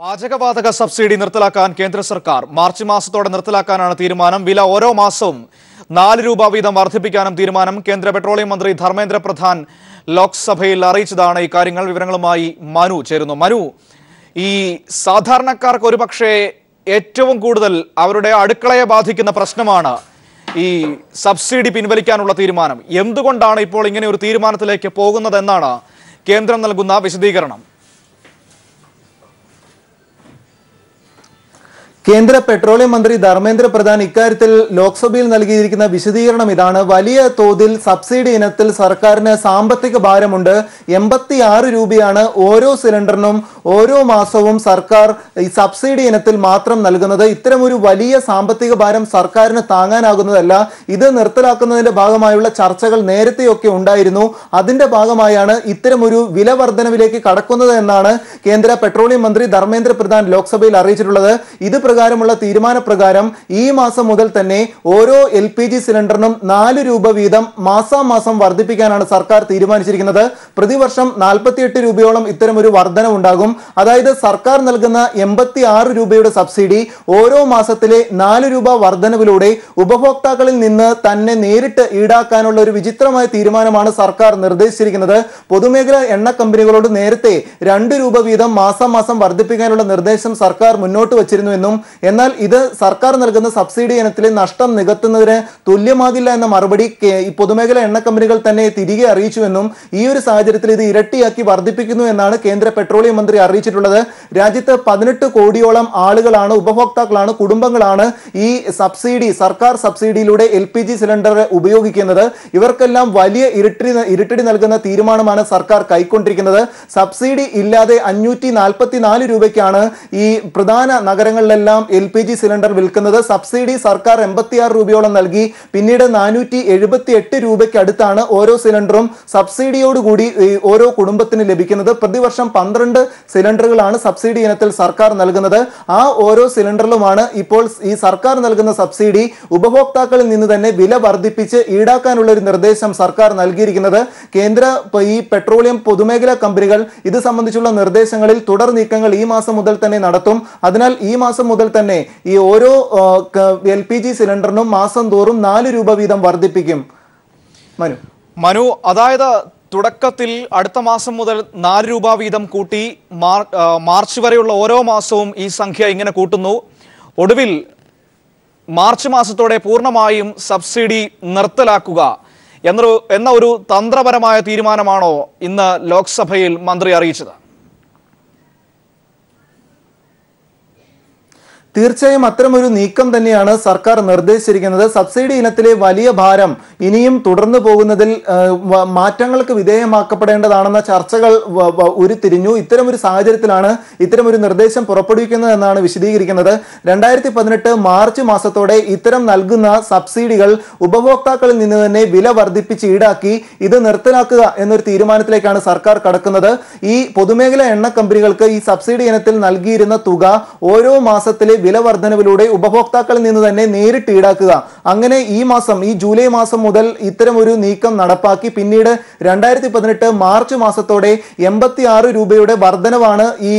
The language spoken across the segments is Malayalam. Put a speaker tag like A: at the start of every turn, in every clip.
A: പാചകവാതക സബ്സിഡി നിർത്തലാക്കാൻ കേന്ദ്ര സർക്കാർ മാർച്ച് മാസത്തോടെ നിർത്തലാക്കാനാണ് തീരുമാനം. വില ഓരോ മാസവും 4 രൂപ വീതം വർദ്ധിപ്പിക്കാനും തീരുമാനം. കേന്ദ്ര പെട്രോളിയം മന്ത്രി ധർമ്മേന്ദ്ര പ്രധാൻ ലോക്സഭയിൽ അറിയിച്ചതാണ് ഈ കാര്യങ്ങൾ. വിവരങ്ങളുമായി മനു ചേരുന്നു. മനു, ഈ സാധാരണക്കാർക്ക് ഒരുപക്ഷെ ഏറ്റവും കൂടുതൽ അവരുടെ അടുക്കളയെ ബാധിക്കുന്ന പ്രശ്നമാണ് ഈ സബ്സിഡി പിൻവലിക്കാനുള്ള തീരുമാനം. എന്തുകൊണ്ടാണ് ഇപ്പോൾ ഇങ്ങനെ ഒരു തീരുമാനത്തിലേക്ക് പോകുന്നതെന്നാണ് കേന്ദ്രം നൽകുന്ന വിശദീകരണം?
B: കേന്ദ്ര പെട്രോളിയം മന്ത്രി ധർമ്മേന്ദ്ര പ്രധാൻ ഇക്കാര്യത്തിൽ ലോക്സഭയിൽ നൽകിയിരിക്കുന്ന വിശദീകരണം ഇതാണ്. വലിയ തോതിൽ സബ്സിഡി ഇനത്തിൽ സർക്കാരിന് സാമ്പത്തിക ഭാരമുണ്ട്. 86 രൂപയാണ് ഓരോ സിലിണ്ടറിനും ഓരോ മാസവും സർക്കാർ ഈ സബ്സിഡി ഇനത്തിൽ മാത്രം നൽകുന്നത്. ഇത്തരമൊരു വലിയ സാമ്പത്തിക ഭാരം സർക്കാരിന് താങ്ങാനാകുന്നതല്ല. ഇത് നിർത്തലാക്കുന്നതിന്റെ ഭാഗമായുള്ള ചർച്ചകൾ നേരത്തെയൊക്കെ ഉണ്ടായിരുന്നു. അതിന്റെ ഭാഗമായാണ് ഇത്തരമൊരു വില വർധനവിലേക്ക് കടക്കുന്നത് എന്നാണ് കേന്ദ്ര പെട്രോളിയം മന്ത്രി ധർമ്മേന്ദ്ര പ്രധാൻ ലോക്സഭയിൽ അറിയിച്ചിട്ടുള്ളത്. ഇത് പ്രകാരമുള്ള തീരുമാനപ്രകാരം ഈ മാസം മുതൽ തന്നെ ഓരോ LPG സിലിണ്ടറിനും 4 രൂപ വീതം മാസാമാസം വർദ്ധിപ്പിക്കാനാണ് സർക്കാർ തീരുമാനിച്ചിരിക്കുന്നത്. പ്രതിവർഷം 48 രൂപയോളം ഇത്തരമൊരു വർധന ഉണ്ടാകും. അതായത് സർക്കാർ നൽകുന്ന 86 രൂപയുടെ സബ്സിഡി ഓരോ മാസത്തിലെ 4 രൂപ വർധനവിലൂടെ ഉപഭോക്താക്കളിൽ നിന്ന് തന്നെ നേരിട്ട് ഈടാക്കാനുള്ള ഒരു വിചിത്രമായ തീരുമാനമാണ് സർക്കാർ നിർദ്ദേശിച്ചിരിക്കുന്നത്. പൊതുമേഖലാ എണ്ണ കമ്പനികളോട് നേരത്തെ 2 രൂപ വീതം മാസാമാസം വർദ്ധിപ്പിക്കാനുള്ള നിർദ്ദേശം സർക്കാർ മുന്നോട്ട് വച്ചിരുന്നുവെന്നും എന്നാൽ ഇത് സർക്കാർ നൽകുന്ന സബ്സിഡി ഇനത്തിലെ നഷ്ടം നികത്തുന്നതിന് തുല്യമാകില്ല എന്ന മറുപടി ഈ പൊതുമേഖലാ എണ്ണ കമ്പനികൾ തന്നെ തിരികെ അറിയിച്ചുവെന്നും ഈ ഒരു സാഹചര്യത്തിൽ ഇത് ഇരട്ടിയാക്കി വർദ്ധിപ്പിക്കുന്നു എന്നാണ് കേന്ദ്ര പെട്രോളിയം മന്ത്രി അറിയിച്ചിട്ടുള്ളത്. രാജ്യത്ത് 18 കോടിയോളം ആളുകളാണ്, ഉപഭോക്താക്കളാണ്, കുടുംബങ്ങളാണ് ഈ സർക്കാർ സബ്സിഡിയിലൂടെ LPG സിലിണ്ടർ ഉപയോഗിക്കുന്നത്. ഇവർക്കെല്ലാം വലിയ ഇരുട്ടടി നൽകുന്ന തീരുമാനമാണ് സർക്കാർ കൈക്കൊണ്ടിരിക്കുന്നത്. സബ്സിഡി ഇല്ലാതെ 544 രൂപയ്ക്കാണ് ഈ പ്രധാന നഗരങ്ങളിലെല്ലാം LPG സിലിണ്ടർ വിൽക്കുന്നത്. സബ്സിഡി സർക്കാർ 86 രൂപയോളം നൽകി. പിന്നീട് 478 രൂപയ്ക്ക് അടുത്താണ് ഓരോ സിലിണ്ടറും സബ്സിഡിയോടുകൂടി ഓരോ കുടുംബത്തിന് ലഭിക്കുന്നത്. പ്രതിവർഷം 12 സിലിണ്ടറുകളാണ് സബ്സിഡി ഇനത്തിൽ സർക്കാർ നൽകുന്നത്. ആ ഓരോ സിലിണ്ടറിലുമാണ് ഇപ്പോൾ ഈ സർക്കാർ നൽകുന്ന സബ്സിഡി ഉപഭോക്താക്കളിൽ നിന്ന് തന്നെ വില വർദ്ധിപ്പിച്ച് ഈടാക്കാനുള്ള ഒരു നിർദ്ദേശം സർക്കാർ നൽകിയിരിക്കുന്നത്. കേന്ദ്ര ഈ പെട്രോളിയം പൊതുമേഖലാ കമ്പനികൾ ഇത് സംബന്ധിച്ചുള്ള നിർദ്ദേശങ്ങളിൽ തുടർ നീക്കങ്ങൾ ഈ മാസം മുതൽ തന്നെ നടത്തും. അതിനാൽ ഈ മാസം മുതൽ തന്നെ ഈ ഓരോ LPG സിലിണ്ടറിനും മാസം തോറും 4 രൂപ വീതം വർദ്ധിപ്പിക്കും.
A: മനു, അതായത് തുടക്കത്തിൽ അടുത്ത മാസം മുതൽ 4 രൂപ വീതം കൂട്ടി മാർച്ച് വരെയുള്ള ഓരോ മാസവും ഈ സംഖ്യ ഇങ്ങനെ കൂട്ടുന്നു. ഒടുവിൽ മാർച്ച് മാസത്തോടെ പൂർണ്ണമായും സബ്സിഡി നിർത്തലാക്കുക എന്ന ഒരു തന്ത്രപരമായ തീരുമാനമാണോ ഇന്ന് ലോക്സഭയിൽ മന്ത്രി അറിയിച്ചത്?
B: തീർച്ചയായും അത്തരമൊരു നീക്കം തന്നെയാണ് സർക്കാർ നിർദ്ദേശിച്ചിരിക്കുന്നത്. സബ്സിഡി ഇനത്തിലെ വലിയ ഭാരം ഇനിയും തുടർന്നു പോകുന്നതിൽ മാറ്റങ്ങൾക്ക് വിധേയമാക്കപ്പെടേണ്ടതാണെന്ന ചർച്ചകൾ ഉരുത്തിരിഞ്ഞു. ഇത്തരമൊരു സാഹചര്യത്തിലാണ് ഇത്തരമൊരു നിർദ്ദേശം പുറപ്പെടുവിക്കുന്നത് എന്നാണ് വിശദീകരിക്കുന്നത്. 2018 മാർച്ച് മാസത്തോടെ ഇത്തരം നൽകുന്ന സബ്സിഡികൾ ഉപഭോക്താക്കളിൽ നിന്ന് തന്നെ വില വർദ്ധിപ്പിച്ച് ഈടാക്കി ഇത് നിർത്തലാക്കുക എന്നൊരു തീരുമാനത്തിലേക്കാണ് സർക്കാർ കടക്കുന്നത്. ഈ പൊതുമേഖലാ എണ്ണ കമ്പനികൾക്ക് ഈ സബ്സിഡി ഇനത്തിൽ നൽകിയിരുന്ന തുക ഓരോ മാസത്തിലെ വില വർധനവിലൂടെ ഉപഭോക്താക്കളിൽ നിന്ന് തന്നെ നേരിട്ട് ഈടാക്കുക. അങ്ങനെ ഈ ജൂലൈ മാസം മുതൽ ഇത്തരം ഒരു നീക്കം നടപ്പാക്കി. പിന്നീട് 2018 മാർച്ച് മാസത്തോടെ 86 രൂപയുടെ വർധനവാണ് ഈ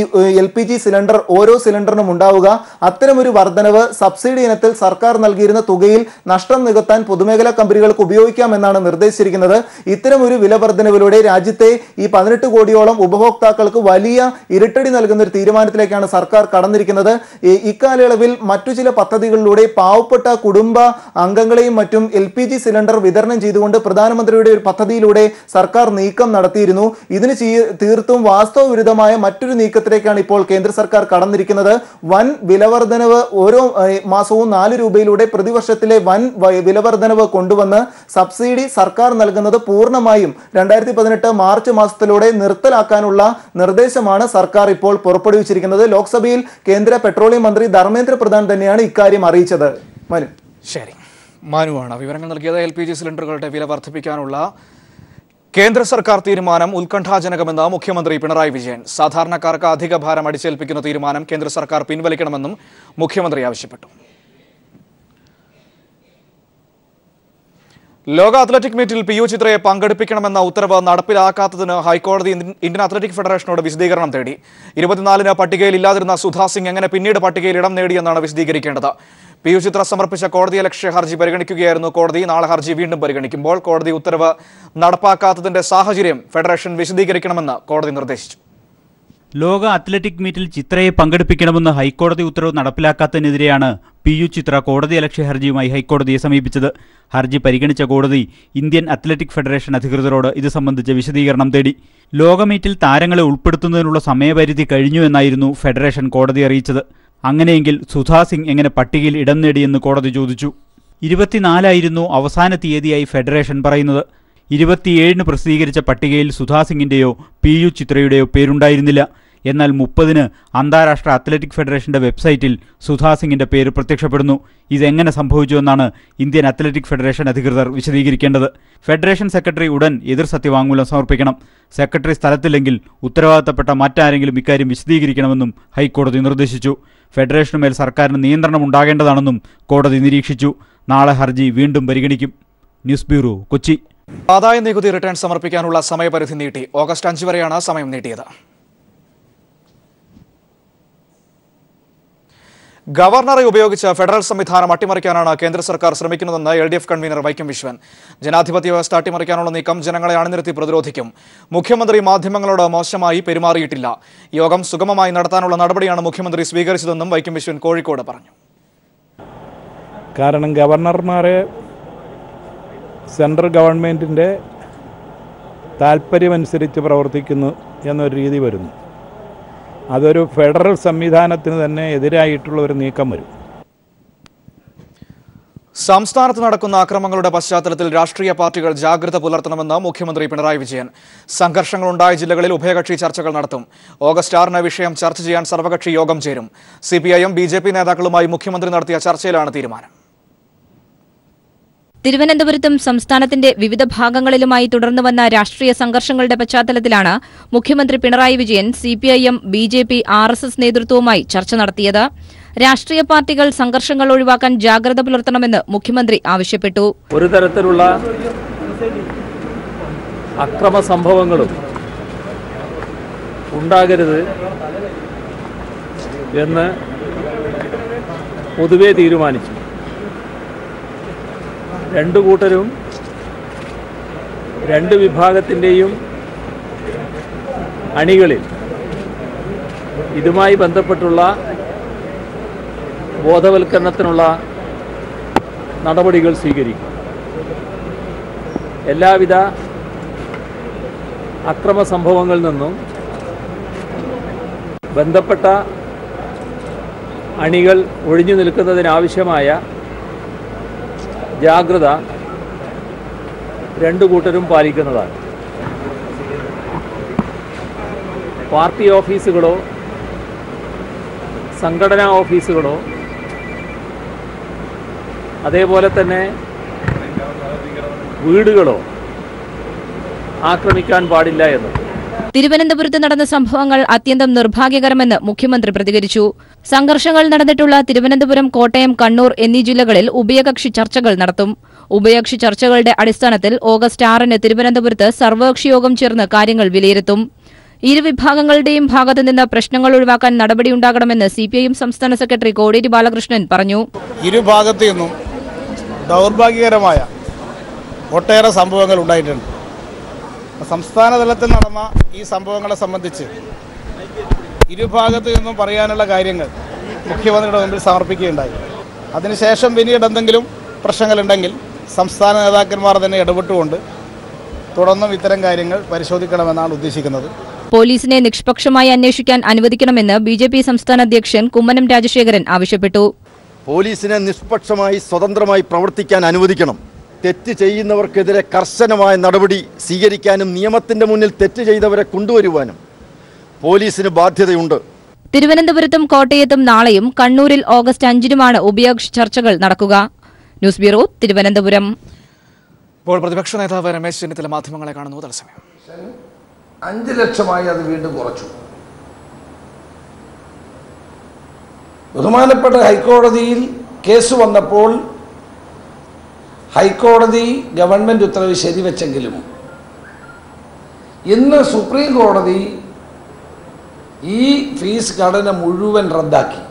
B: LPG സിലിണ്ടർ ഓരോ സിലിണ്ടറിനും ഉണ്ടാവുക. അത്തരമൊരു വർധനവ് സബ്സിഡി ഇനത്തിൽ സർക്കാർ നൽകിയിരുന്ന തുകയിൽ നഷ്ടം നികത്താൻ പൊതുമേഖലാ കമ്പനികൾക്ക് ഉപയോഗിക്കാമെന്നാണ് നിർദ്ദേശിച്ചിരിക്കുന്നത്. ഇത്തരമൊരു വില വർധനവിലൂടെ രാജ്യത്തെ ഈ 18 കോടിയോളം ഉപഭോക്താക്കൾക്ക് വലിയ ഇരുട്ടടി നൽകുന്ന ഒരു തീരുമാനത്തിലേക്കാണ് സർക്കാർ കടന്നിരിക്കുന്നത്. ഇക്കാലയളവിൽ മറ്റു ചില പദ്ധതികളിലൂടെ പാവപ്പെട്ട കുടുംബ അംഗങ്ങളെയും മറ്റും LPG സിലിണ്ടർ വിതരണം ചെയ്തുകൊണ്ട് പ്രധാനമന്ത്രിയുടെ ഒരു പദ്ധതിയിലൂടെ സർക്കാർ നീക്കം നടത്തിയിരുന്നു. ഇതിന് തീർത്തും വാസ്തവ വിരുദ്ധമായ മറ്റൊരു നീക്കത്തിലേക്കാണ് ഇപ്പോൾ കേന്ദ്ര സർക്കാർ കടന്നിരിക്കുന്നത്. വൻ വിലവർധനവ് ഓരോ മാസവും 4 രൂപയിലൂടെ പ്രതിവർഷത്തിലെ വൻ വിലവർധനവ് കൊണ്ടുവന്ന് സബ്സിഡി സർക്കാർ നൽകുന്നത് പൂർണ്ണമായും 2018 മാർച്ച് മാസത്തിലൂടെ നിർത്തലാക്കാനുള്ള നിർദ്ദേശമാണ് സർക്കാർ ഇപ്പോൾ പുറപ്പെടുവിച്ചിരിക്കുന്നത്. ലോക്സഭയിൽ കേന്ദ്ര പെട്രോളിയം മന്ത്രി ധർമ്മേന്ദ്ര പ്രധാൻ തന്നെയാണ് ഇക്കാര്യം അറിയിച്ചത്.
A: ശരി, മനുവാണ് വിവരങ്ങൾ നൽകിയത്. LPG സിലിണ്ടറുകളുടെ വില വർദ്ധിപ്പിക്കാനുള്ള കേന്ദ്ര സർക്കാർ തീരുമാനം ഉത്കണ്ഠാജനകമെന്ന് മുഖ്യമന്ത്രി പിണറായി വിജയൻ. സാധാരണക്കാർക്ക് അധിക ഭാരം അടിച്ചേൽപ്പിക്കുന്ന തീരുമാനം കേന്ദ്ര സർക്കാർ പിൻവലിക്കണമെന്നും മുഖ്യമന്ത്രി ആവശ്യപ്പെട്ടു. ലോക അത്ലറ്റിക് മീറ്റിൽ PU ചിത്രയെ പങ്കെടുപ്പിക്കണമെന്ന ഉത്തരവ് നടപ്പിലാക്കാത്തതിന് ഹൈക്കോടതി ഇന്ത്യൻ അത്ലറ്റിക് ഫെഡറേഷനോട് വിശദീകരണം തേടി. 24-ന് പട്ടികയിൽ ഇല്ലാതിരുന്ന സുധാ സിംഗ് എങ്ങനെ പിന്നീട് പട്ടികയിൽ ഇടം നേടിയെന്നാണ് വിശദീകരിക്കേണ്ടത്. PU ചിത്ര സമർപ്പിച്ച കോടതിയലക്ഷ്യ ഹർജി പരിഗണിക്കുകയായിരുന്നു കോടതി. നാളെ ഹർജി വീണ്ടും പരിഗണിക്കുമ്പോൾ കോടതി ഉത്തരവ് നടപ്പാക്കാത്തതിന്റെ സാഹചര്യം ഫെഡറേഷൻ വിശദീകരിക്കണമെന്ന് കോടതി നിർദ്ദേശിച്ചു.
C: ലോക അത്ലറ്റിക് മീറ്റിൽ ചിത്രയെ പങ്കെടുപ്പിക്കണമെന്ന് ഹൈക്കോടതി ഉത്തരവ് നടപ്പിലാക്കാത്തതിനെതിരെയാണ് PU ചിത്ര കോടതിയലക്ഷ്യ ഹർജിയുമായി ഹൈക്കോടതിയെ സമീപിച്ചത്. ഹർജി പരിഗണിച്ച കോടതി ഇന്ത്യൻ അത്ലറ്റിക് ഫെഡറേഷൻ അധികൃതരോട് ഇത് സംബന്ധിച്ച് വിശദീകരണം തേടി. ലോക മീറ്റിൽ താരങ്ങളെ ഉൾപ്പെടുത്തുന്നതിനുള്ള സമയപരിധി കഴിഞ്ഞു എന്നായിരുന്നു ഫെഡറേഷൻ കോടതി അറിയിച്ചത്. അങ്ങനെയെങ്കിൽ സുധാ സിംഗ് എങ്ങനെ പട്ടികയിൽ ഇടം നേടിയെന്ന് കോടതി ചോദിച്ചു. 24 അവസാന തീയതിയായി ഫെഡറേഷൻ പറയുന്നത്. 27-ന് പ്രസിദ്ധീകരിച്ച പട്ടികയിൽ സുധാ സിംഗിന്റെയോ PU ചിത്രയുടെയോ പേരുണ്ടായിരുന്നില്ല. എന്നാൽ 30-ന് അന്താരാഷ്ട്ര അത്ലറ്റിക് ഫെഡറേഷന്റെ വെബ്സൈറ്റിൽ സുധാ സിംഗിന്റെ പേര് പ്രത്യക്ഷപ്പെടുന്നു. ഇതെങ്ങനെ സംഭവിച്ചുവെന്നാണ് ഇന്ത്യൻ അത്ലറ്റിക് ഫെഡറേഷൻ അധികൃതർ വിശദീകരിക്കേണ്ടത്. ഫെഡറേഷൻ സെക്രട്ടറി ഉടൻ എതിർ സത്യവാങ്മൂലം സമർപ്പിക്കണം. സെക്രട്ടറി സ്ഥലത്തില്ലെങ്കിൽ ഉത്തരവാദിത്തപ്പെട്ട മറ്റാരെങ്കിലും ഇക്കാര്യം വിശദീകരിക്കണമെന്നും ഹൈക്കോടതി നിർദ്ദേശിച്ചു. ഫെഡറേഷനുമേൽ സർക്കാരിന് നിയന്ത്രണം ഉണ്ടാകേണ്ടതാണെന്നും കോടതി നിരീക്ഷിച്ചു. നാളെ ഹർജി വീണ്ടും പരിഗണിക്കും. News bureau, Kochi.
A: ആദായ നികുതി റിട്ടേൺ സമർപ്പിക്കാനുള്ള സമയപരിധി നീട്ടി. ഓഗസ്റ്റ് 5 വരെയാണ് സമയം നീട്ടിയത്. ഗവർണറെ ഉപയോഗിച്ച് ഫെഡറൽ സംവിധാനം അട്ടിമറിക്കാനാണ് കേന്ദ്ര സർക്കാർ ശ്രമിക്കുന്നതെന്ന് LDF കൺവീനർ വൈക്കം വിശ്വൻ. ജനാധിപത്യ വ്യവസ്ഥ അട്ടിമറിക്കാനുള്ള നീക്കം ജനങ്ങളെ അണിനിരത്തി പ്രതിരോധിക്കും. മുഖ്യമന്ത്രി മാധ്യമങ്ങളോട് മോശമായി പെരുമാറിയിട്ടില്ല. യോഗം സുഗമമായി നടത്താനുള്ള നടപടിയാണ് മുഖ്യമന്ത്രി സ്വീകരിച്ചതെന്നും വൈക്കം വിശ്വൻ കോഴിക്കോട് പറഞ്ഞു.
D: കാരണം ഗവർണർമാരെ സെൻട്രൽ ഗവൺമെൻറ്റിൻ്റെ താൽപ്പര്യമനുസരിച്ച് പ്രവർത്തിക്കുന്നു എന്നൊരു രീതി വരുന്നു. അതൊരു ഫെഡറൽ സംവിധാനത്തിന് തന്നെ എതിരായിട്ടുള്ള ഒരു നീക്കം വരും.
A: സംസ്ഥാനത്ത് നടക്കുന്ന അക്രമങ്ങളുടെ പശ്ചാത്തലത്തിൽ രാഷ്ട്രീയ പാർട്ടികൾ ജാഗ്രത പുലർത്തണമെന്ന് മുഖ്യമന്ത്രി പിണറായി വിജയൻ. സംഘർഷങ്ങളുണ്ടായ ജില്ലകളിൽ ഉഭയകക്ഷി ചർച്ചകൾ നടത്തും. ഓഗസ്റ്റ് 6-ന് വിഷയം ചർച്ച ചെയ്യാൻ സർവകക്ഷി യോഗം ചേരും. CPIM BJP നേതാക്കളുമായി മുഖ്യമന്ത്രി നടത്തിയ ചർച്ചയിലാണ് തീരുമാനം.
E: തിരുവനന്തപുരത്തും സംസ്ഥാനത്തിന്റെ വിവിധ ഭാഗങ്ങളിലുമായി തുടർന്നുവന്ന രാഷ്ട്രീയ സംഘർഷങ്ങളുടെ പശ്ചാത്തലത്തിലാണ് മുഖ്യമന്ത്രി Pinarayi Vijayan CPIM BJP RSS നേതൃത്വവുമായി ചർച്ച നടത്തിയത്. രാഷ്ട്രീയ പാർട്ടികൾ സംഘർഷങ്ങൾ ഒഴിവാക്കാൻ ജാഗ്രത പുലർത്തണമെന്ന് മുഖ്യമന്ത്രി ആവശ്യപ്പെട്ടു.
D: ഒരു തരത്തിലുള്ള അക്രമ സംഭവങ്ങളും ഉണ്ടാകരുത് എന്ന് പൊതുവെ തീരുമാനിച്ചു. രണ്ടു കൂട്ടരും രണ്ട് വിഭാഗത്തിൻ്റെയും അണികളിൽ ഇതുമായി ബന്ധപ്പെട്ടുള്ള ബോധവൽക്കരണത്തിനുള്ള നടപടികൾ സ്വീകരിക്കും. എല്ലാവിധ അക്രമ സംഭവങ്ങളിൽ നിന്നും ബന്ധപ്പെട്ട അണികൾ ഒഴിഞ്ഞു നിൽക്കുന്നതിനാവശ്യമായ ജാഗ്രത രണ്ടു കൂട്ടരും പാലിക്കുന്നതാണ്. പാർട്ടി ഓഫീസുകളോ സംഘടനാ ഓഫീസുകളോ അതേപോലെ തന്നെ വീടുകളോ ആക്രമിക്കാൻ പാടില്ല എന്ന്.
E: തിരുവനന്തപുരത്ത് നടന്ന സംഭവങ്ങൾ അത്യന്തം നിർഭാഗ്യകരമെന്ന് മുഖ്യമന്ത്രി പ്രതികരിച്ചു. സംഘർഷങ്ങൾ നടന്നിട്ടുള്ള തിരുവനന്തപുരം, കോട്ടയം, കണ്ണൂർ എന്നീ ജില്ലകളിൽ ഉഭയകക്ഷി ചർച്ചകൾ നടത്തും. ഉഭയകക്ഷി ചർച്ചകളുടെ അടിസ്ഥാനത്തിൽ ഓഗസ്റ്റ് 6-ന് തിരുവനന്തപുരത്ത് സർവകക്ഷി യോഗം ചേർന്ന് കാര്യങ്ങൾ വിലയിരുത്തും. ഇരുവിഭാഗങ്ങളുടെയും ഭാഗത്തുനിന്ന് പ്രശ്നങ്ങൾ ഒഴിവാക്കാൻ നടപടിയുണ്ടാകണമെന്ന് CPIM സംസ്ഥാന സെക്രട്ടറി കോടിയേരി ബാലകൃഷ്ണൻ പറഞ്ഞു.
F: ഇരുഭാഗത്തു നിന്നും ദൗർഭാഗ്യകരമായ ഒട്ടേറെ സംഭവങ്ങൾ ഉണ്ടായിട്ടുണ്ട്. സംസ്ഥാന തലത്തിൽ നടന്ന ഈ സംഭവങ്ങളെ സംബന്ധിച്ച് ഇരുഭാഗത്തു നിന്നും പറയാനുള്ള കാര്യങ്ങൾ മുഖ്യമന്ത്രിയുടെ മുമ്പിൽ സമർപ്പിക്കുകയുണ്ടായി. അതിനുശേഷം പിന്നീട് എന്തെങ്കിലും പ്രശ്നങ്ങളുണ്ടെങ്കിൽ സംസ്ഥാന നേതാക്കന്മാർ തന്നെ ഇടപെട്ടുകൊണ്ട് തുടർന്നും ഇത്തരം കാര്യങ്ങൾ പരിശോധിക്കണമെന്നാണ് ഉദ്ദേശിക്കുന്നത്.
E: പോലീസിനെ നിഷ്പക്ഷമായി അന്വേഷിക്കാൻ അനുവദിക്കണമെന്ന് BJP സംസ്ഥാന അധ്യക്ഷൻ കുമ്മനം രാജശേഖരൻ ആവശ്യപ്പെട്ടു.
G: പോലീസിനെ നിഷ്പക്ഷമായി സ്വതന്ത്രമായി പ്രവർത്തിക്കാൻ അനുവദിക്കണം. തെറ്റ് ചെയ്യുന്നവർക്കെതിരെ കർശനമായ നടപടി സ്വീകരിക്കാനും നിയമത്തിന്റെ മുന്നിൽ തെറ്റ് ചെയ്തവരെ കൊണ്ടുവരുവാനും പോലീസിന് ബാധ്യതയുണ്ട്.
E: തിരുവനന്തപുരത്തും കോട്ടയത്തും നാളെയും കണ്ണൂരിൽ ഓഗസ്റ്റ് 5-നുമാണ് ഉഭയകക്ഷി ചർച്ചകൾ നടക്കുക. News bureau, Thiruvananthapuram.
A: ഇപ്പോൾ പ്രതിപക്ഷ നേതാവ് രമേശ് ചെന്നിത്തല മാധ്യമങ്ങളെ കാണുന്നു. തത്സമയം
H: 5 ലക്ഷമായി അത് വീണ്ടും കുറച്ചു. ബഹുമാനപ്പെട്ട ഹൈക്കോടതിയിൽ കേസ് വന്നപ്പോൾ ഹൈക്കോടതി ഗവൺമെൻറ് ഉത്തരവ് ശരിവെച്ചെങ്കിലും ഇന്ന് സുപ്രീം കോടതി ഈ ഫീസ് ഘടന മുഴുവൻ റദ്ദാക്കി.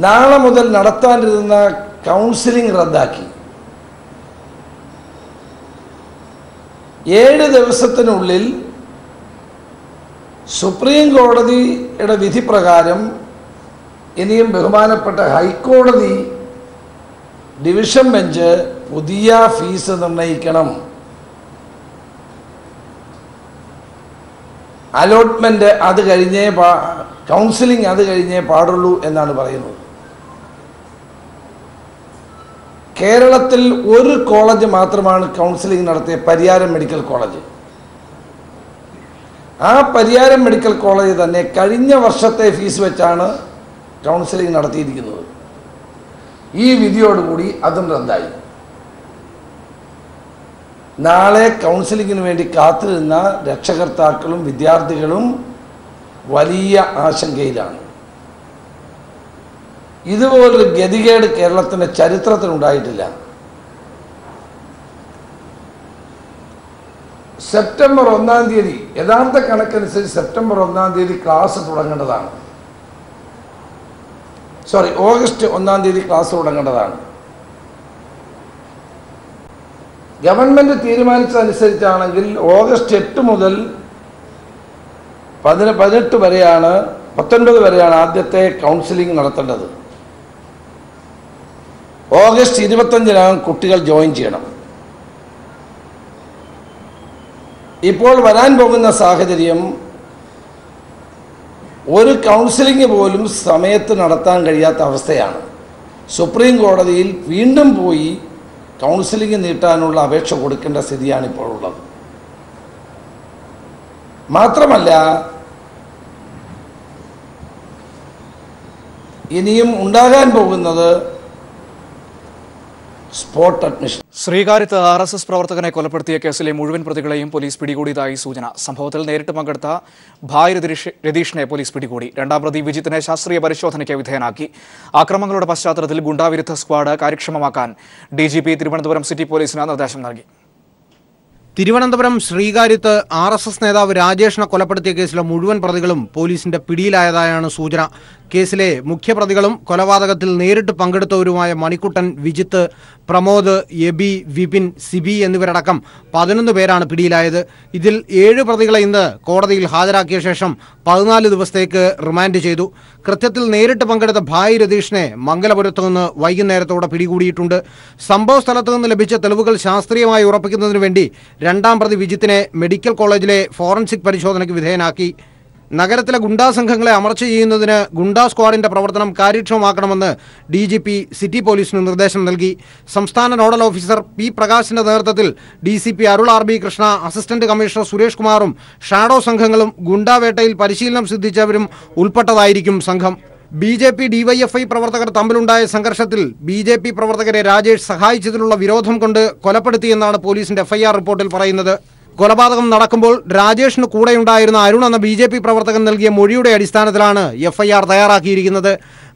H: നാളെ മുതൽ നടത്താനിരുന്ന കൗൺസിലിംഗ് റദ്ദാക്കി. 7 ദിവസത്തിനുള്ളിൽ സുപ്രീം കോടതിയുടെ വിധി പ്രകാരം ഇനിയും ബഹുമാനപ്പെട്ട ഹൈക്കോടതി ഡിവിഷൻ ബെഞ്ച് പുതിയ ഫീസ് നിർണ്ണയിക്കണം. അലോട്ട്മെൻറ്റ് അത് കഴിഞ്ഞേ കൗൺസിലിംഗ് അത് കഴിഞ്ഞേ പാടുള്ളൂ എന്നാണ് പറയുന്നത്. കേരളത്തിൽ ഒരു കോളേജ് മാത്രമാണ് കൗൺസിലിംഗ് നടത്തിയ, പരിയാരം മെഡിക്കൽ കോളേജ്. ആ പരിയാരം മെഡിക്കൽ കോളേജ് തന്നെ കഴിഞ്ഞ വർഷത്തെ ഫീസ് വെച്ചാണ് കൗൺസിലിംഗ് നടത്തിയിരിക്കുന്നത്. ഈ വിധിയോടുകൂടി അതും റദ്ദായി. നാളെ കൗൺസിലിങ്ങിന് വേണ്ടി കാത്തിരുന്ന രക്ഷകർത്താക്കളും വിദ്യാർത്ഥികളും വലിയ ആശങ്കയിലാണ്. ഇതുപോലൊരു ഗതികേട് കേരളത്തിൻ്റെ ചരിത്രത്തിലുണ്ടായിട്ടില്ല. സെപ്റ്റംബർ 1-ാം തീയതി യഥാർത്ഥ കണക്കനുസരിച്ച് സെപ്റ്റംബർ 1-ാം തീയതി ക്ലാസ് തുടങ്ങേണ്ടതാണ്. ഓഗസ്റ്റ് 1-ാം തീയതി ക്ലാസ് തുടങ്ങേണ്ടതാണ്. ഗവൺമെൻറ് തീരുമാനിച്ചതനുസരിച്ചാണെങ്കിൽ ഓഗസ്റ്റ് 8 മുതൽ 19 വരെയാണ് ആദ്യത്തെ കൗൺസിലിംഗ് നടത്തേണ്ടത്. ഓഗസ്റ്റ് 25-നാകും കുട്ടികൾ ജോയിൻ ചെയ്യണം. ഇപ്പോൾ വരാൻ പോകുന്ന സാഹചര്യം ഒരു കൗൺസിലിംഗ് പോലും സമയത്ത് നടത്താൻ കഴിയാത്ത അവസ്ഥയാണ്. സുപ്രീം കോടതിയിൽ വീണ്ടും പോയി കൗൺസിലിംഗ് നീട്ടാനുള്ള അപേക്ഷ കൊടുക്കേണ്ട സ്ഥിതിയാണ് ഇപ്പോൾ ഉള്ളത്. മാത്രമല്ല ഇനിയും ഉണ്ടാകാൻ പോകുന്നത് സ്പോട്ട് അഡ്മിഷൻ.
A: ശ്രീകാര്യത്ത് RSS പ്രവർത്തകനെ കൊലപ്പെടുത്തിയ കേസിലെ മുഴുവൻ പ്രതികളെയും പോലീസ് പിടികൂടിയതായി സൂചന. സംഭവത്തിൽ നേരിട്ട് പങ്കെടുത്ത ഭായ് രതീഷിനെ പോലീസ് പിടികൂടി. 2ാം പ്രതി വിജിത്തിനെ ശാസ്ത്രീയ പരിശോധനയ്ക്ക് വിധേയനാക്കി. ആക്രമണങ്ങളുടെ പശ്ചാത്തലത്തിൽ ഗുണ്ടാവിരുദ്ധ സ്ക്വാഡ് കാര്യക്ഷമമാക്കാൻ DGP തിരുവനന്തപുരം സിറ്റി പോലീസിന് നിർദ്ദേശം നൽകി.
I: തിരുവനന്തപുരം ശ്രീകാര്യത്ത് RSS നേതാവ് രാജേഷിനെ കൊലപ്പെടുത്തിയ കേസിലെ മുഴുവൻ പ്രതികളും പോലീസിന്റെ പിടിയിലായതായാണ് സൂചന. കേസിലെ മുഖ്യപ്രതികളും കൊലപാതകത്തിൽ നേരിട്ട് പങ്കെടുത്തവരുമായ മണിക്കുട്ടൻ, വിജിത്ത്, പ്രമോദ്, എബി, വിപിൻ, സിബി എന്നിവരടക്കം 11 പേരാണ് പിടിയിലായത്. ഇതിൽ 7 പ്രതികളെ ഇന്ന് കോടതിയിൽ ഹാജരാക്കിയ ശേഷം 14 ദിവസത്തേക്ക് റിമാൻഡ് ചെയ്തു. കൃത്യത്തിൽ നേരിട്ട് പങ്കെടുത്ത ഭായ് രതീഷിനെ മംഗലപുരത്ത് നിന്ന് വൈകുന്നേരത്തോടെ പിടികൂടിയിട്ടുണ്ട്. സംഭവ സ്ഥലത്ത് നിന്ന് ലഭിച്ച തെളിവുകൾ ശാസ്ത്രീയമായി ഉറപ്പിക്കുന്നതിനു വേണ്ടി 2ാം പ്രതി വിജിത്തിനെ മെഡിക്കൽ കോളേജിലെ ഫോറൻസിക് പരിശോധനയ്ക്ക് വിധേയനാക്കി. നഗരത്തിലെ ഗുണ്ടാ സംഘങ്ങളെ അമർച്ച ചെയ്യുന്നതിന് ഗുണ്ടാ സ്ക്വാഡിന്റെ പ്രവർത്തനം കാര്യക്ഷമമാക്കണമെന്ന് DGP സിറ്റി പോലീസിന് നിർദ്ദേശം നൽകി. സംസ്ഥാന നോഡൽ ഓഫീസർ P. പ്രകാശിന്റെ നേതൃത്വത്തിൽ DCP അരുൾ RB Krishna, assistant commissioner Suresh കുമാറും ഷാഡോ സംഘങ്ങളും ഗുണ്ടാവേട്ടയിൽ പരിശീലനം സിദ്ധിച്ചവരും ഉൾപ്പെട്ടതായിരിക്കും സംഘം. BJP DYFI പ്രവർത്തകർ തമ്മിലുണ്ടായ സംഘർഷത്തിൽ BJP പ്രവർത്തകരെ രാജേഷ് സഹായിച്ചതിനുള്ള വിരോധം കൊണ്ട് കൊലപ്പെടുത്തിയെന്നാണ് പോലീസിന്റെ FIR റിപ്പോർട്ടിൽ പറയുന്നത്. കൊലപാതകം നടക്കുമ്പോൾ രാജേഷിന് കൂടെയുണ്ടായിരുന്ന അരുൺ എന്ന BJP പ്രവർത്തകൻ നൽകിയ മൊഴിയുടെ അടിസ്ഥാനത്തിലാണ് FIR തയ്യാറാക്കിയിരിക്കുന്നത്.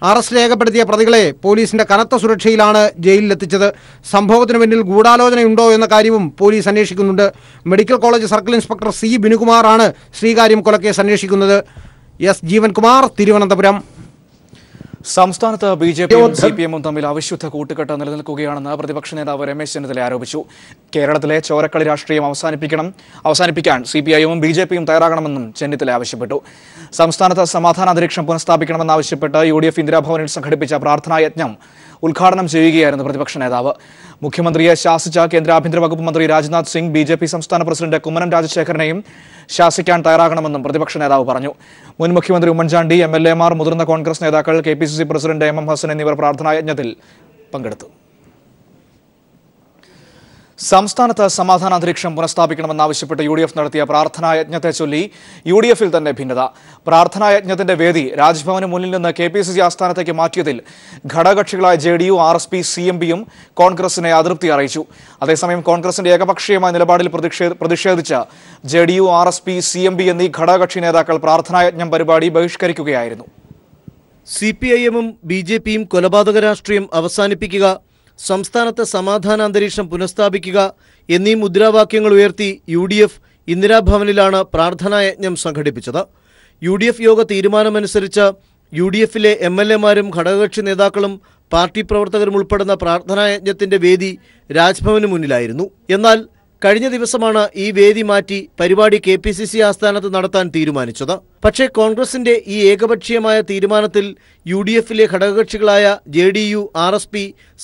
I: അറസ്റ്റ് രേഖപ്പെടുത്തിയ പ്രതികളെ പോലീസിന്റെ കനത്ത സുരക്ഷയിലാണ് ജയിലിലെത്തിച്ചത്. സംഭവത്തിന് പിന്നിൽ ഗൂഢാലോചനയുണ്ടോ എന്ന കാര്യവും പോലീസ് അന്വേഷിക്കുന്നുണ്ട്. Medical college circle inspector C. ബിനുകുമാറാണ് ശ്രീകാര്യം കൊലക്കേസ് അന്വേഷിക്കുന്നത്. S. ജീവൻകുമാർ, തിരുവനന്തപുരം.
A: സംസ്ഥാനത്ത് BJPയും CPM-ഉം തമ്മിൽ അവിശുദ്ധ കൂട്ടുകെട്ട് നിലനിൽക്കുകയാണെന്ന് പ്രതിപക്ഷ നേതാവ് രമേശ് ചെന്നിത്തല ആരോപിച്ചു. കേരളത്തിലെ ചോരക്കളി രാഷ്ട്രീയം അവസാനിപ്പിക്കാൻ CPI-യും BJPയും തയ്യാറാകണമെന്നും ചെന്നിത്തല ആവശ്യപ്പെട്ടു. സംസ്ഥാനത്ത് സമാധാന അന്തരീക്ഷം പുനഃസ്ഥാപിക്കണമെന്നാവശ്യപ്പെട്ട് UDF ഇന്ദിരാഭവനിൽ സംഘടിപ്പിച്ച പ്രാർത്ഥനാ യജ്ഞം ഉദ്ഘാടനം ചെയ്യുകയായിരുന്നു പ്രതിപക്ഷ നേതാവ്. മുഖ്യമന്ത്രിയെ ശാസിച്ച കേന്ദ്ര ആഭ്യന്തര വകുപ്പ് മന്ത്രി രാജ്നാഥ് സിംഗ് BJP സംസ്ഥാന പ്രസിഡന്റ് കുമ്മനം രാജശേഖരനെയും ശാസിക്കാൻ തയ്യാറാകണമെന്നും പ്രതിപക്ഷ നേതാവ് പറഞ്ഞു. മുൻ മുഖ്യമന്ത്രി ഉമ്മൻചാണ്ടി, MLA-മാർ, മുതിർന്ന കോൺഗ്രസ് നേതാക്കൾ, KPCC പ്രസിഡന്റ് MM ഹസൻ എന്നിവർ പ്രാർത്ഥനായജ്ഞത്തിൽ പങ്കെടുത്തു. സംസ്ഥാനത്ത് സമാധാന അന്തരീക്ഷം പുനഃസ്ഥാപിക്കണമെന്നാവശ്യപ്പെട്ട് UDF നടത്തിയ പ്രാർത്ഥനായജ്ഞത്തെ ചൊല്ലി UDF-ൽ തന്നെ ഭിന്നത. പ്രാർത്ഥനായജ്ഞത്തിന്റെ വേദി രാജ്ഭവന് മുന്നിൽ നിന്ന് KPCC ആസ്ഥാനത്തേക്ക് മാറ്റിയതിൽ ഘടകകക്ഷികളായ JDU, RSP, CMP-യും കോൺഗ്രസിനെ അതൃപ്തി അറിയിച്ചു. അതേസമയം കോൺഗ്രസിന്റെ ഏകപക്ഷീയമായ നിലപാടിൽ പ്രതിഷേധിച്ച് JDU, RSP, CMP എന്നീ ഘടകകക്ഷി നേതാക്കൾ പ്രാർത്ഥനായജ്ഞം പരിപാടി ബഹിഷ്കരിക്കുകയായിരുന്നു.
J: CPIM-ഉം BJP-യും കൊലപാതക രാഷ്ട്രീയം അവസാനിപ്പിക്കുക, സംസ്ഥാനത്തെ സമാധാന അന്തരീക്ഷം പുനഃസ്ഥാപിക്കുക എന്നീ മുദ്രാവാക്യങ്ങൾ ഉയർത്തി UDF ഇന്ദിരാഭവനിലാണ് പ്രാർത്ഥനായജ്ഞം സംഘടിപ്പിച്ചത്. UDF യോഗ തീരുമാനമനുസരിച്ച് UDF-ലെ MLA-മാരും ഘടകകക്ഷി നേതാക്കളും പാർട്ടി പ്രവർത്തകരും ഉൾപ്പെടുന്ന പ്രാർത്ഥനായജ്ഞത്തിന്റെ വേദി രാജ്ഭവന് മുന്നിലായിരുന്നു. എന്നാൽ കഴിഞ്ഞ ദിവസമാണ് ഈ വേദി മാറ്റി പരിപാടി KPCC ആസ്ഥാനത്ത് നടത്താൻ തീരുമാനിച്ചത്. പക്ഷേ കോൺഗ്രസിന്റെ ഈ ഏകപക്ഷീയമായ തീരുമാനത്തിൽ UDF-ലെ ഘടകകക്ഷികളായ JDU, RSP,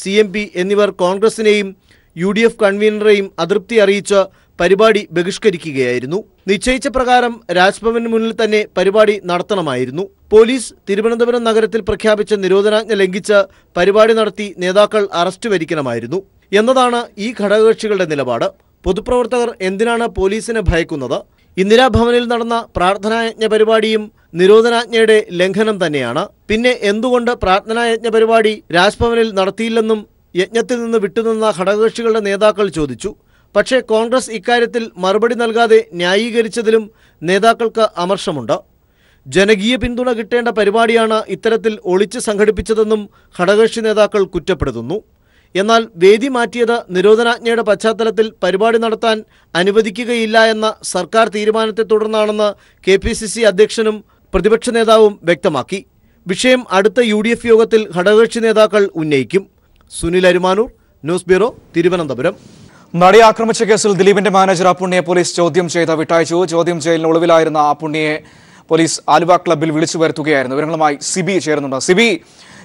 J: CMP എന്നിവർ കോൺഗ്രസിനെയും UDF കൺവീനറെയും അതൃപ്തി അറിയിച്ച് പരിപാടി ബഹിഷ്കരിക്കുകയായിരുന്നു. നിശ്ചയിച്ച പ്രകാരം രാജ്ഭവന് മുന്നിൽ തന്നെ പരിപാടി നടത്തണമായിരുന്നു. പോലീസ് തിരുവനന്തപുരം നഗരത്തിൽ പ്രഖ്യാപിച്ച നിരോധനാജ്ഞ ലംഘിച്ച് പരിപാടി നടത്തി നേതാക്കൾ അറസ്റ്റ് വരിക്കണമായിരുന്നു എന്നതാണ് ഈ ഘടകകക്ഷികളുടെ നിലപാട്. പൊതുപ്രവർത്തകർ എന്തിനാണ് പോലീസിനെ ഭയക്കുന്നത്? ഇന്ദിരാഭവനിൽ നടന്ന പ്രാർത്ഥനായജ്ഞ പരിപാടിയും നിരോധനാജ്ഞയുടെ ലംഘനം തന്നെയാണ്. പിന്നെ എന്തുകൊണ്ട് പ്രാർത്ഥനായജ്ഞ പരിപാടി രാജ്ഭവനിൽ നടത്തിയില്ലെന്നും യജ്ഞത്തിൽ നിന്ന് വിട്ടുനിന്ന ഘടകകക്ഷികളുടെ നേതാക്കൾ ചോദിച്ചു. പക്ഷേ കോൺഗ്രസ് ഇക്കാര്യത്തിൽ മറുപടി നൽകാതെ ന്യായീകരിച്ചതിലും നേതാക്കൾക്ക് അമർഷമുണ്ട്. ജനകീയ പിന്തുണ കിട്ടേണ്ട പരിപാടിയാണ് ഇത്തരത്തിൽ ഒളിച്ച് സംഘടിപ്പിച്ചതെന്നും ഘടകകക്ഷി നേതാക്കൾ കുറ്റപ്പെടുത്തുന്നു. എന്നാൽ വേദി മാറ്റിയത് നിരോധനാജ്ഞയുടെ പശ്ചാത്തലത്തിൽ പരിപാടി നടത്താൻ അനുവദിക്കുകയില്ല എന്ന സർക്കാർ തീരുമാനത്തെ തുടർന്നാണെന്ന് KPCC അധ്യക്ഷനും പ്രതിപക്ഷ നേതാവും വ്യക്തമാക്കി. വിഷയം അടുത്ത UDF യോഗത്തിൽ ഘടകകക്ഷി നേതാക്കൾ ഉന്നയിക്കും. Sunil Arumanoor, news bureau, Thiruvananthapuram.
A: നടിയെ ആക്രമിച്ച കേസിൽ ദിലീപിന്റെ മാനേജർ അപ്പുണ്ണിയെ പോലീസ് ചോദ്യം ചെയ്ത് വിട്ടയച്ചു. ചോദ്യം ചെയ്യലിന് ഒളിവിലായിരുന്ന അപ്പുണ്ണിയെ പോലീസ് ആലുവ ക്ലബ്ബിൽ വിളിച്ചു വരുത്തുകയായിരുന്നു. വിവരങ്ങളുമായി സിബി ചേരുന്നുണ്ട്. സിബി,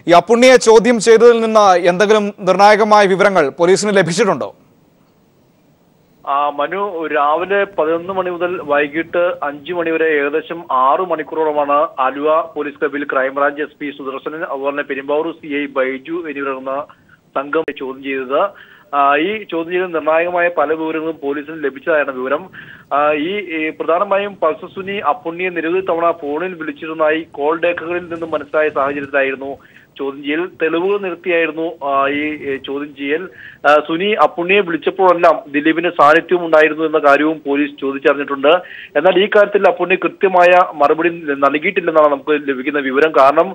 A: ഈ അപ്പുണ്ണിയെ ചോദ്യം ചെയ്തതിൽ നിന്ന് എന്തെങ്കിലും നിർണായകമായ വിവരങ്ങൾ പോലീസിന് ലഭിച്ചിട്ടുണ്ടോ?
K: മനു, രാവിലെ 11 മണി മുതൽ വൈകിട്ട് 5 മണി വരെ ഏകദേശം 6 മണിക്കൂറോളമാണ് ആലുവ പോലീസ് ക്ലബ്ബിൽ ക്രൈംബ്രാഞ്ച് SP സുദർശനൻ, അതുപോലെ പെരുമ്പാവൂർ CI ബൈജു എന്നിവരടങ്ങുന്ന സംഘം ചോദ്യം ചെയ്തത്. ഈ ചോദ്യം ചെയ്ത നിർണായകമായ പല വിവരങ്ങളും പോലീസിന് ലഭിച്ചതായാണ് വിവരം. ഈ പ്രധാനമായും പൾസർ സുനി അപ്പുണ്ണിയെ നിരവധി തവണ ഫോണിൽ വിളിച്ചിരുന്നതായി കോൾ ഡേക്കകളിൽ നിന്നും മനസ്സിലായ സാഹചര്യത്തിലായിരുന്നു ചോദ്യം ചെയ്യൽ. തെളിവുകൾ നിർത്തിയായിരുന്നു ഈ ചോദ്യം ചെയ്യൽ. സുനി അപ്പുണ്ണിയെ വിളിച്ചപ്പോഴെല്ലാം ദിലീപിന്റെ സാന്നിധ്യം ഉണ്ടായിരുന്നു എന്ന കാര്യവും പോലീസ് ചോദിച്ചറിഞ്ഞിട്ടുണ്ട്. എന്നാൽ ഈ കാര്യത്തിൽ അപ്പുണ്ണി കൃത്യമായ മറുപടി നൽകിയിട്ടില്ലെന്നാണ് നമുക്ക് ലഭിക്കുന്ന വിവരം. കാരണം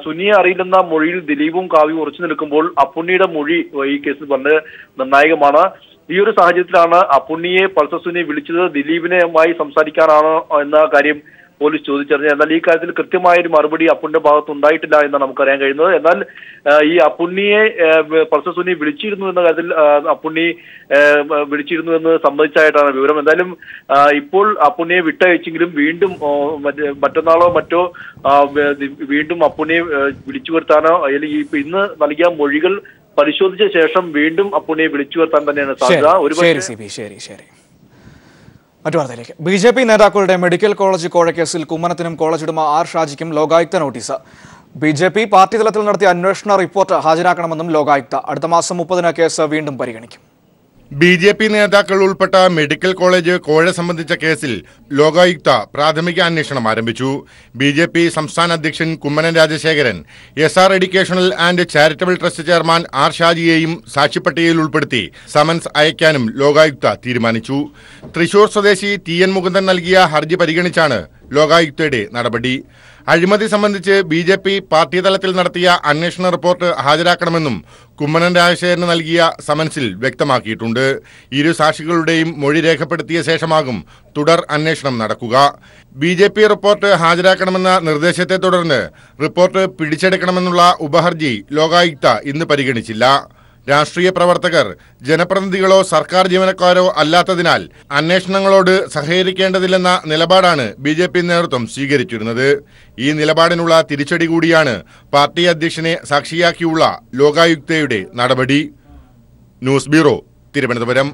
K: സുനിയെ അറിയില്ലെന്ന മൊഴിയിൽ ദിലീപും കാവ്യയും ഉറച്ചു നിൽക്കുമ്പോൾ അപ്പുണ്ണിയുടെ മൊഴി ഈ കേസിൽ വളരെ നിർണായകമാണ്. ഈ ഒരു സാഹചര്യത്തിലാണ് അപ്പുണ്ണിയെ പൾസർ സുനി വിളിച്ചത് ദിലീപിനുമായി സംസാരിക്കാനാണോ എന്ന കാര്യം പോലീസ് ചോദിച്ചറിഞ്ഞത്. എന്നാൽ ഈ കാര്യത്തിൽ കൃത്യമായ ഒരു മറുപടി അപ്പുണ്ണിയുടെ ഭാഗത്ത് ഉണ്ടായിട്ടില്ല എന്നാണ് നമുക്കറിയാൻ കഴിയുന്നത്. എന്നാൽ ഈ അപ്പുണ്ണിയെ പൾസർ സുനി വിളിച്ചിരുന്നു എന്ന കാര്യത്തിൽ അപ്പുണ്ണി വിളിച്ചിരുന്നു എന്ന് സമ്മതിച്ചായിട്ടാണ് വിവരം. എന്തായാലും ഇപ്പോൾ അപ്പുണ്ണിയെ വിട്ടയച്ചെങ്കിലും വീണ്ടും മറ്റന്നാളോ മറ്റോ വീണ്ടും അപ്പുണ്ണിയെ വിളിച്ചു വരുത്താനോ അല്ലെങ്കിൽ ഇന്ന് നൽകിയ മൊഴികൾ പരിശോധിച്ച ശേഷം വീണ്ടും അപ്പുണ്ണിയെ വിളിച്ചു വരുത്താൻ തന്നെയാണ് സാധ്യത.
A: മറ്റു വാർത്തയിലേക്ക്. BJP നേതാക്കളുടെ മെഡിക്കൽ കോളേജ് കോഴക്കേസിൽ കുമ്മനത്തിനും കോളേജ് ഉടമ R ഷാജിക്കും ലോകായുക്ത നോട്ടീസ്. BJP പാർട്ടി തലത്തിൽ നടത്തിയ അന്വേഷണ റിപ്പോർട്ട് ഹാജരാക്കണമെന്നും ലോകായുക്ത. അടുത്ത മാസം 30-ന് കേസ് വീണ്ടും പരിഗണിക്കും.
L: BJP നേതാക്കൾ ഉൾപ്പെട്ട മെഡിക്കൽ കോളേജ് കോഴ സംബന്ധിച്ച കേസിൽ ലോകായുക്ത പ്രാഥമിക അന്വേഷണം ആരംഭിച്ചു. BJP സംസ്ഥാന അധ്യക്ഷൻ Kummanam Rajasekharan SR educational and charitable trust chairman R ഷാജിയെയും സാക്ഷിപ്പട്ടികയിൽ ഉൾപ്പെടുത്തി സമൻസ് അയക്കാനും ലോകായുക്ത തീരുമാനിച്ചു. തൃശൂർ സ്വദേശി TN മുകുന്ദൻ നൽകിയ ഹർജി പരിഗണിച്ചാണ് ലോകായുക്തയുടെ നടപടി. അഴിമതി സംബന്ധിച്ച് BJP പാർട്ടി തലത്തിൽ നടത്തിയ അന്വേഷണ റിപ്പോർട്ട് ഹാജരാക്കണമെന്നും കുമ്മനം രാജശേഖരന് നൽകിയ സമൻസിൽ വ്യക്തമാക്കിയിട്ടുണ്ട്. ഇരു സാക്ഷികളുടെയും മൊഴി രേഖപ്പെടുത്തിയ ശേഷമാകും തുടർ അന്വേഷണം നടക്കുക. BJP റിപ്പോർട്ട് ഹാജരാക്കണമെന്ന നിർദ്ദേശത്തെ തുടർന്ന് റിപ്പോർട്ട് പിടിച്ചെടുക്കണമെന്നുള്ള ഉപഹർജി ലോകായുക്ത ഇന്ന് പരിഗണിച്ചില്ല. രാഷ്ട്രീയ പ്രവർത്തകർ, ജനപ്രതിനിധികളോ സർക്കാർ ജീവനക്കാരോ അല്ലാത്തതിനാൽ അന്വേഷണങ്ങളോട് സഹകരിക്കേണ്ടതില്ലെന്ന നിലപാടാണ് BJP നേതൃത്വം സ്വീകരിച്ചിരുന്നത്. ഈ നിലപാടിനുള്ള തിരിച്ചടി കൂടിയാണ് പാർട്ടി അധ്യക്ഷനെ സാക്ഷിയാക്കിയുള്ള ലോകായുക്തയുടെ നടപടി. News bureau, Thiruvananthapuram.